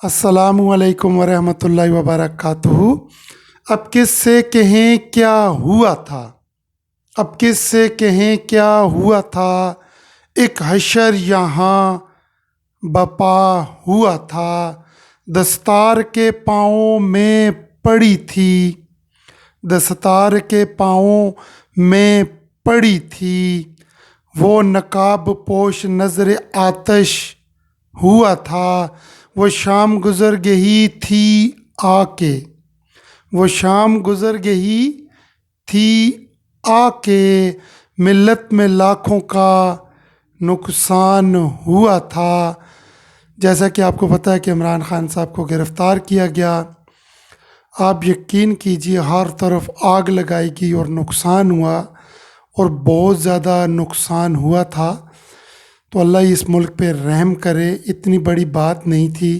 अस्सलामु अलैकुम वरहमतुल्लाहि वबरकातुहू। अब किससे कहें क्या हुआ था, अब किससे कहें क्या हुआ था, एक हशर यहाँ बपा हुआ था। दस्तार के पाँवों में पड़ी थी, दस्तार के पाँवों में पड़ी थी। वो नकाब पोश नजर आतश हुआ था। वो शाम गुजर गई थी आके, वो शाम गुजर गई थी आके। मिल्लत में लाखों का नुकसान हुआ था। जैसा कि आपको पता है कि इमरान खान साहब को गिरफ़्तार किया गया। आप यकीन कीजिए हर तरफ आग लगाई गई और नुकसान हुआ, और बहुत ज़्यादा नुकसान हुआ था। तो अल्लाह इस मुल्क पे रहम करे। इतनी बड़ी बात नहीं थी,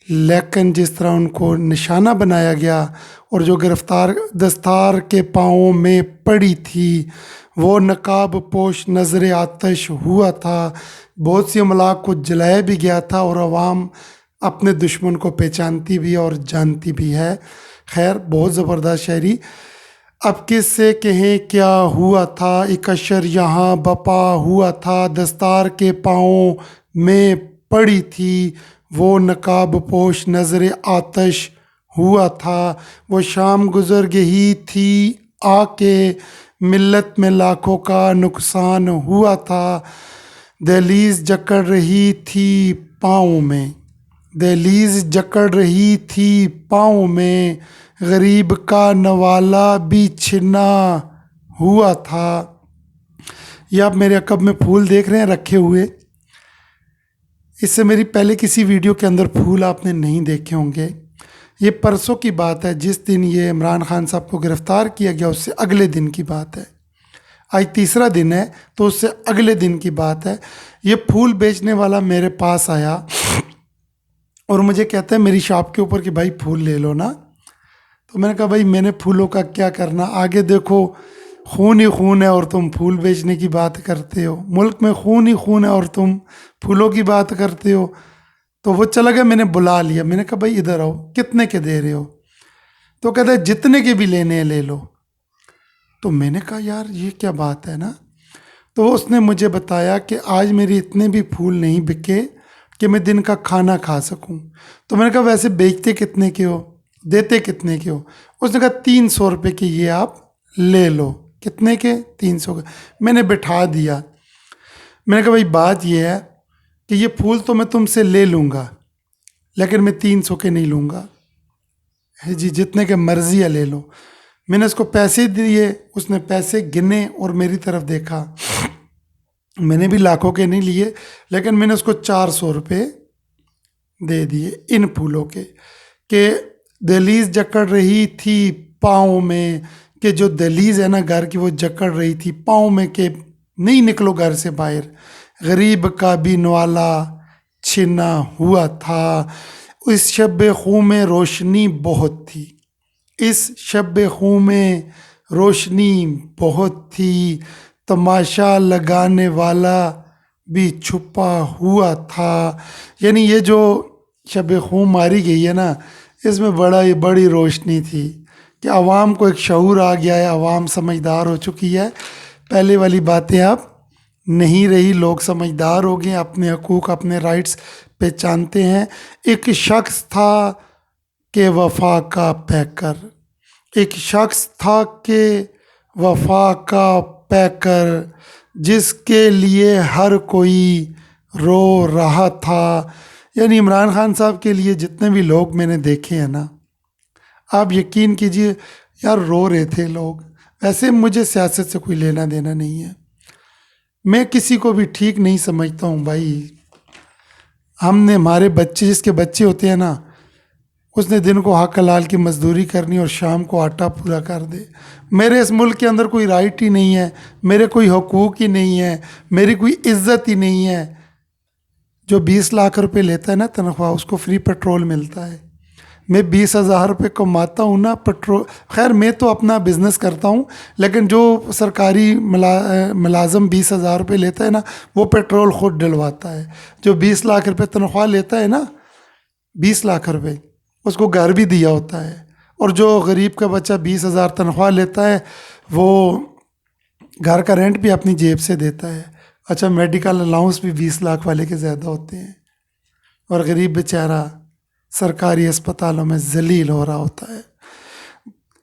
लेकिन जिस तरह उनको निशाना बनाया गया और जो गिरफ़्तार दस्तार के पाँवों में पड़ी थी, वो नकाब पोश नज़र आतश हुआ था। बहुत सी अमलाक को जलाया भी गया था, और अवाम अपने दुश्मन को पहचानती भी और जानती भी है। खैर, बहुत ज़बरदस्त शायरी। अब किससे कहें क्या हुआ था, एक अशर यहाँ बपा हुआ था। दस्तार के पाँवों में पड़ी थी, वो नकाब पोश नज़र आतश हुआ था। वो शाम गुजर गई थी आके, मिल्लत में लाखों का नुकसान हुआ था। दहलीज जकड़ रही थी पाँव में, दहलीज जकड़ रही थी पाँव में। गरीब का नवाला भी छिना हुआ था। ये आप मेरे अकब में फूल देख रहे हैं रखे हुए। इससे मेरी पहले किसी वीडियो के अंदर फूल आपने नहीं देखे होंगे। ये परसों की बात है, जिस दिन ये इमरान खान साहब को गिरफ़्तार किया गया उससे अगले दिन की बात है। आज तीसरा दिन है, तो उससे अगले दिन की बात है। ये फूल बेचने वाला मेरे पास आया और मुझे कहता है मेरी शॉप के ऊपर कि भाई फूल ले लो ना। तो मैंने कहा भाई मैंने फूलों का क्या करना, आगे देखो खून ही खून है और तुम फूल बेचने की बात करते हो। मुल्क में खून ही खून है और तुम फूलों की बात करते हो। तो वो चला गया, मैंने बुला लिया। मैंने कहा भाई इधर आओ, कितने के दे रहे हो? तो कहता है जितने के भी लेने हैं ले लो। तो मैंने कहा यार ये क्या बात है ना। तो उसने मुझे बताया कि आज मेरे इतने भी फूल नहीं बिके कि मैं दिन का खाना खा सकूं। तो मैंने कहा वैसे बेचते कितने के हो, देते कितने के हो? उसने कहा 300 रुपये के ये आप ले लो। कितने के? 300 के। मैंने बिठा दिया। मैंने कहा भाई बात ये है कि ये फूल तो मैं तुमसे ले लूँगा, लेकिन मैं 300 के नहीं लूँगा। है जी, जितने के मर्जी है ले लो। मैंने उसको पैसे दिए, उसने पैसे गिने और मेरी तरफ देखा। मैंने भी लाखों के नहीं लिए, लेकिन मैंने उसको 400 रुपये दे दिए इन फूलों के दहलीज जकड़ रही थी पाँव में। कि जो दहलीज है ना घर की, वो जकड़ रही थी पाँव में कि नहीं निकलो घर से बाहर। गरीब का भी नवाला छिना हुआ था। इस शब खूं में रोशनी बहुत थी, इस शब खूं में रोशनी बहुत थी। तमाशा लगाने वाला भी छुपा हुआ था। यानी ये जो शब खूं मारी गई है ना, इसमें बड़ी रोशनी थी कि आवाम को एक शऊर आ गया है, आवाम समझदार हो चुकी है। पहले वाली बातें अब नहीं रही, लोग समझदार हो गए, अपने हकूक़ अपने राइट्स पहचानते हैं। एक शख्स था कि वफा का पैकर, एक शख्स था कि वफा का पैकर, जिसके लिए हर कोई रो रहा था। यानी इमरान खान साहब के लिए जितने भी लोग मैंने देखे हैं ना, आप यकीन कीजिए यार रो रहे थे लोग। वैसे मुझे सियासत से कोई लेना देना नहीं है, मैं किसी को भी ठीक नहीं समझता हूँ भाई। हमने हमारे बच्चे, जिसके बच्चे होते हैं ना, उसने दिन को हक हलाल की मजदूरी करनी और शाम को आटा पूरा कर दे। मेरे इस मुल्क के अंदर कोई राइट ही नहीं है, मेरे कोई हकूक़ ही नहीं है, मेरी कोई इज्जत ही नहीं है। जो 20 लाख रुपए लेता है ना तनख्वाह, उसको फ्री पेट्रोल मिलता है। मैं 20,000 रुपये कमाता हूँ ना पेट्रोल। खैर मैं तो अपना बिज़नेस करता हूँ, लेकिन जो सरकारी मुलाजम 20,000 रुपये लेता है ना, वो पेट्रोल ख़ुद डलवाता है। जो 20 लाख रुपये तनख्वाह लेता है ना, 20 लाख रुपए, उसको घर भी दिया होता है। اور جو غریب کا بچہ 20,000 تنخواہ لیتا ہے وہ گھر کا رینٹ بھی اپنی جیب سے دیتا ہے۔ اچھا میڈیکل الاؤنس بھی 20 لاکھ والے کے زیادہ ہوتے ہیں، اور غریب بیچارہ سرکاری اسپتالوں میں ذلیل ہو رہا ہوتا ہے۔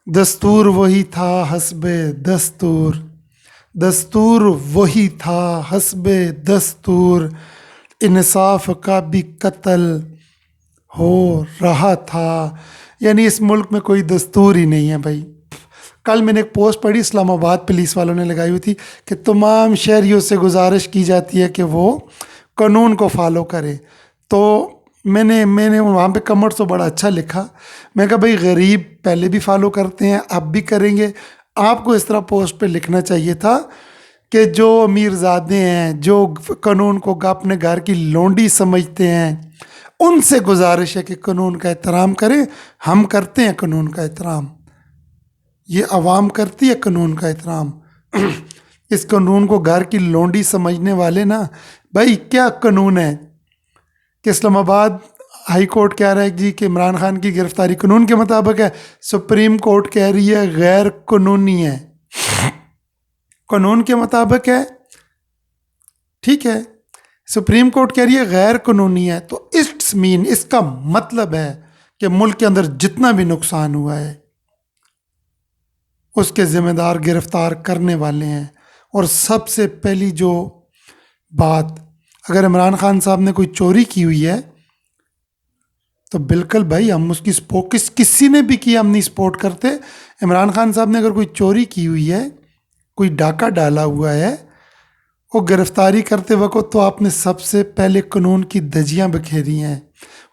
دستور وہی تھا حسب دستور، دستور وہی تھا حسب دستور، انصاف کا بھی قتل ہو رہا تھا۔ یعنی اس ملک میں کوئی دستور ہی نہیں ہے بھائی۔ کل میں نے ایک پوسٹ پڑھی اسلام آباد پولیس والوں نے لگائی ہوئی تھی کہ تمام شہریوں سے گزارش کی جاتی ہے کہ وہ قانون کو فالو کریں۔ تو میں نے وہاں پہ کمنٹ تو بڑا اچھا لکھا، میں کہا بھائی غریب پہلے بھی فالو کرتے ہیں اب بھی کریں گے۔ آپ کو اس طرح پوسٹ پہ لکھنا چاہیے تھا کہ جو امیر زادے ہیں، جو قانون کو اپنے گھر کی لونڈی سمجھتے ہیں، ان سے گزارش ہے کہ قانون کا احترام کریں۔ ہم کرتے ہیں قانون کا احترام، یہ عوام کرتی ہے قانون کا احترام۔ اس قانون کو گھر کی لونڈی سمجھنے والے نا، بھائی کیا قانون ہے کہ اسلام آباد ہائی کورٹ کہہ رہا ہے جی کہ عمران خان کی گرفتاری قانون کے مطابق ہے، سپریم کورٹ کہہ رہی ہے غیر قانونی ہے۔ قانون کے مطابق ہے ٹھیک ہے، سپریم کورٹ کہہ رہی ہے غیر قانونی ہے، تو اٹس مین، اس کا مطلب ہے کہ ملک کے اندر جتنا بھی نقصان ہوا ہے اس کے ذمہ دار گرفتار کرنے والے ہیں۔ اور سب سے پہلی جو بات، اگر عمران خان صاحب نے کوئی چوری کی ہوئی ہے تو بالکل بھائی ہم اس کی کسی نے بھی کی ہم نہیں سپورٹ کرتے۔ عمران خان صاحب نے اگر کوئی چوری کی ہوئی ہے، کوئی ڈاکہ ڈالا ہوا ہے، وہ گرفتاری کرتے وقت تو آپ نے سب سے پہلے قانون کی دھجیاں بکھیری ہیں۔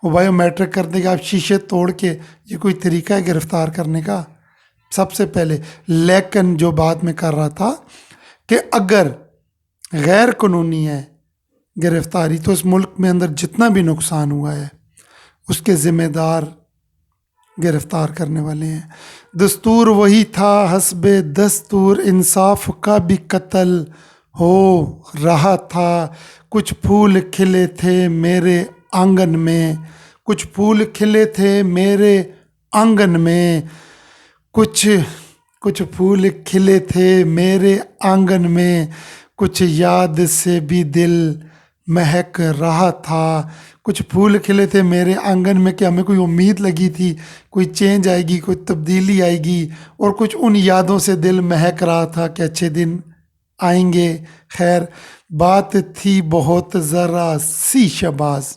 وہ بایو میٹرک کرنے کا آپ شیشے توڑ کے، یہ کوئی طریقہ ہے گرفتار کرنے کا؟ سب سے پہلے۔ لیکن جو بات میں کر رہا تھا کہ اگر غیر قانونی ہے گرفتاری تو اس ملک میں اندر جتنا بھی نقصان ہوا ہے اس کے ذمہ دار گرفتار کرنے والے ہیں۔ دستور وہی تھا حسب دستور، انصاف کا بھی قتل ہو رہا تھا۔ کچھ پھول کھلے تھے میرے آنگن میں، کچھ پھول کھلے تھے میرے آنگن میں، کچھ پھول کھلے تھے میرے آنگن میں، کچھ یاد سے بھی دل مہک رہا تھا۔ کچھ پھول کھلے تھے میرے آنگن میں کہ ہمیں کوئی امید لگی تھی کوئی چینج آئے گی، کوئی تبدیلی آئے گی، اور کچھ ان یادوں سے دل مہک رہا تھا کہ اچھے دن آئیں گے۔ خیر بات تھی بہت ذرا سی شباز۔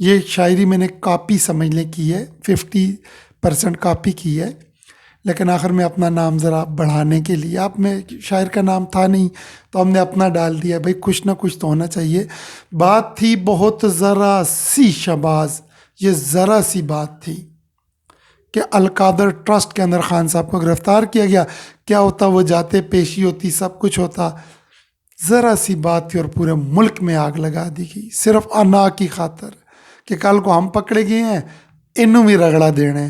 یہ شاعری میں نے کاپی سمجھ لیں کی ہے، 50% کاپی کی ہے، لیکن آخر میں اپنا نام ذرا بڑھانے کے لیے، آپ میں شاعر کا نام تھا نہیں تو ہم نے اپنا ڈال دیا، بھائی کچھ نہ کچھ تو ہونا چاہیے۔ بات تھی بہت ذرا سی شباز، یہ ذرا سی بات تھی کہ القادر ٹرسٹ کے اندر خان صاحب کو گرفتار کیا گیا۔ کیا ہوتا وہ جاتے، پیشی ہوتی، سب کچھ ہوتا، ذرا سی بات تھی اور پورے ملک میں آگ لگا دی گئی صرف انا کی خاطر کہ کل کو ہم پکڑے گئے ہیں، انہوں بھی رگڑا دینے،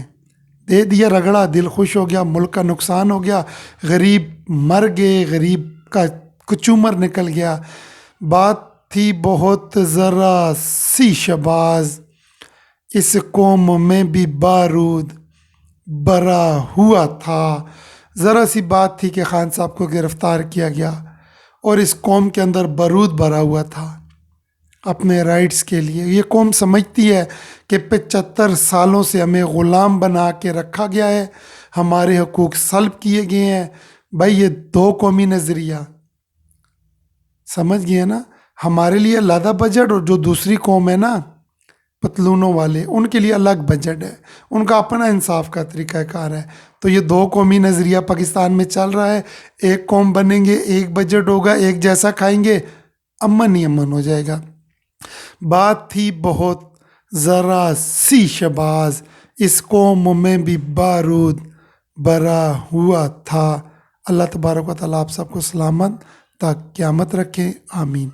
دے دیا رگڑا، دل خوش ہو گیا، ملک کا نقصان ہو گیا، غریب مر گئے، غریب کا کچومر نکل گیا۔ بات تھی بہت ذرا سی شباز، اس قوم میں بھی بارود بھرا ہوا تھا۔ ذرا سی بات تھی کہ خان صاحب کو گرفتار کیا گیا اور اس قوم کے اندر بارود بھرا ہوا تھا اپنے رائٹس کے لیے۔ یہ قوم سمجھتی ہے کہ 75 سالوں سے ہمیں غلام بنا کے رکھا گیا ہے، ہمارے حقوق سلب کیے گئے ہیں۔ بھائی یہ دو قومی نظریہ سمجھ گئے نا، ہمارے لیے علیحدہ بجٹ اور جو دوسری قوم ہے نا پتلونوں والے، ان کے لیے الگ بجٹ ہے، ان کا اپنا انصاف کا طریقہ کار ہے۔ تو یہ دو قومی نظریہ پاکستان میں چل رہا ہے، ایک قوم بنیں گے، ایک بجٹ ہوگا، ایک جیسا کھائیں گے، امن ہی امن ہو جائے گا۔ بات تھی بہت ذرا سی شباز، اس قوم میں بھی بارود بھرا ہوا تھا۔ اللہ تبارک و تعالیٰ آپ سب کو سلامت تا قیامت رکھے، آمین۔